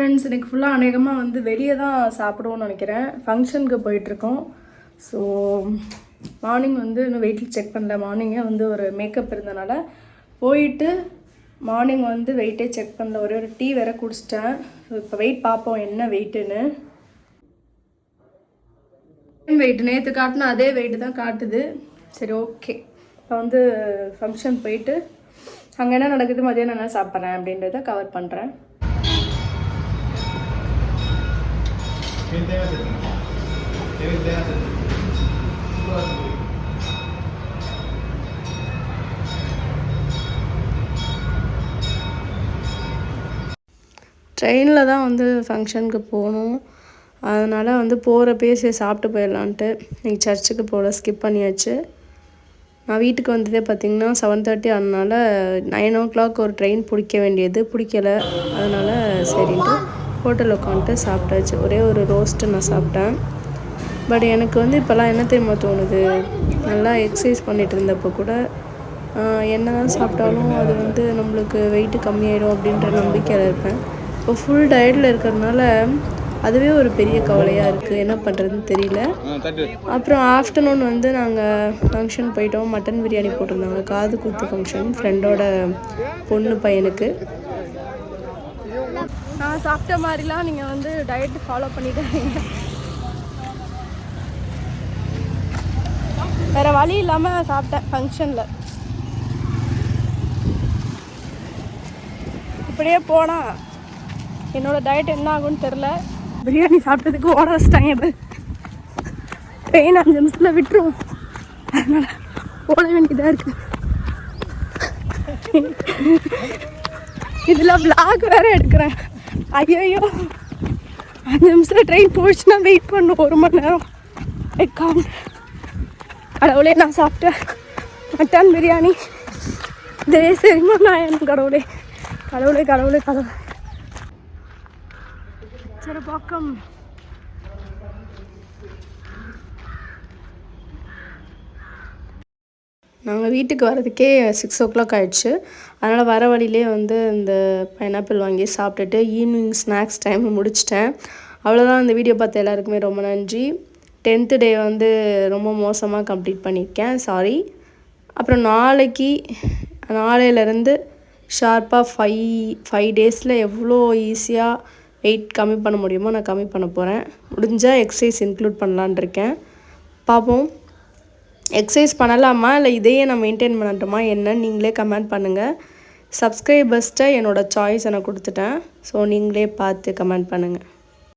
Friends, இன்றைக்கி ஃபுல்லாக அநேகமாக வந்து வெளியே தான் சாப்பிடுவோன்னு நினைக்கிறேன். ஃபங்க்ஷனுக்கு போயிட்டுருக்கோம். ஸோ மார்னிங் வந்து இன்னும் வெயிட்டில் செக் பண்ணல. மார்னிங்கே வந்து ஒரு மேக்கப் இருந்தனால போயிட்டு மார்னிங் வந்து வெயிட்டே செக் பண்ணல. ஒரே ஒரு டீ வேறு குடிச்சிட்டேன். இப்போ வெயிட் பார்ப்போம் என்ன வெயிட்டுன்னு. வெயிட் நேற்று காட்டினா அதே வெயிட்டு தான் காட்டுது. சரி, ஓகே. இப்போ வந்து ஃபங்க்ஷன் போயிட்டு அங்கே என்ன நடக்குது, மதியானம் என்ன சாப்பிட்றேன் அப்படின்றத கவர் பண்ணுறேன். ட்ரெயினில் தான் வந்து ஃபங்க்ஷனுக்கு போகணும். அதனால் வந்து போகிறப்பயே சரி சாப்பிட்டு போயிடலான்ட்டு இன்றைக்கி சர்ச்சுக்கு போகல, ஸ்கிப் பண்ணியாச்சு. நான் வீட்டுக்கு வந்ததே பார்த்திங்கன்னா 7:30. அதனால் 9 o'clock ஒரு ட்ரெயின் பிடிக்க வேண்டியது, பிடிக்கலை. அதனால் சரின்ட்டு ஹோட்டலில் உட்காந்துட்டு சாப்பிட்டாச்சு. ஒரே ஒரு ரோஸ்ட்டு நான் சாப்பிட்டேன். பட் எனக்கு வந்து இப்போல்லாம் என்ன தெரியுமா தோணுது, நல்லா எக்ஸசைஸ் பண்ணிகிட்டு இருந்தப்போ கூட என்ன தான் சாப்பிட்டாலும் அது வந்து நம்மளுக்கு வெயிட்டு கம்மியாயிடும் அப்படின்ற நம்பிக்கையில் இருப்பேன். இப்போ ஃபுல் டயட்டில் இருக்கிறதுனால அதுவே ஒரு பெரிய கவலையாக இருக்குது. என்ன பண்ணுறதுன்னு தெரியல. அப்புறம் ஆஃப்டர்நூன் வந்து நாங்கள் ஃபங்க்ஷன் போயிட்டோம். மட்டன் பிரியாணி போட்டிருந்தாங்க, காது குத்து ஃபங்க்ஷன், ஃப்ரெண்டோட பொண்ணு பையனுக்கு. நான் சாப்பிட்ட மாதிரிலாம் நீங்கள் வந்து டயட்டு ஃபாலோ பண்ணிட்டாங்க. வேறு வழி இல்லாமல் சாப்பிட்டேன் ஃபங்க்ஷனில். இப்படியே போனால் என்னோடய டயட் என்ன ஆகும்னு தெரில. பிரியாணி சாப்பிட்டதுக்கு ஓட வச்சிட்டாங்க. ட்ரெயின் 5 நிமிஷத்தில் விட்டுரும். அதனால் ஓட வேண்டியதாக இருக்குது. இதில் விளாக் வேறு எடுக்கிறேன். ஐயோ, 5 நிமிஷத்தில் ட்ரெயின் போயிடுச்சுன்னா வெயிட் பண்ணணும் 1 மணி நேரம். கடவுளே, நான் சாப்பிட்டேன் மட்டன் பிரியாணி இதே சரிமா நான் எனக்கு கடவுளே கடவுளே கடவுளே கடவுளே. சரி பக்கம் நாங்கள் வீட்டுக்கு வரதுக்கே 6 o'clock ஆகிடுச்சு. அதனால் வர வழியிலே வந்து இந்த பைனாப்பிள் வாங்கி சாப்பிட்டுட்டு ஈவினிங் ஸ்நாக்ஸ் டைம் முடிச்சிட்டேன். அவ்வளோதான். இந்த வீடியோ பார்த்த எல்லாருக்குமே ரொம்ப நன்றி. 10th டே வந்து ரொம்ப மோசமாக கம்ப்ளீட் பண்ணியிருக்கேன், சாரி. அப்புறம் நாளையிலேருந்து ஷார்ப்பாக 5 டேஸில் எவ்வளோ ஈஸியாக வெயிட் கம்மி பண்ண முடியுமோ நான் கம்மி பண்ண போகிறேன். முடிஞ்சால் எக்ஸசைஸ் இன்க்ளூட் பண்ணலான் இருக்கேன். பார்ப்போம். எக்ஸசைஸ் பண்ணலாமா இல்லை இதையே நான் மெயின்டைன் பண்ணட்டுமா என்னன்னு நீங்களே கமெண்ட் பண்ணுங்கள். சப்ஸ்கிரைபர்ஸ்ட்டை என்னோடய சாய்ஸ் நான் கொடுத்துட்டேன். ஸோ நீங்களே பார்த்து கமெண்ட் பண்ணுங்கள்.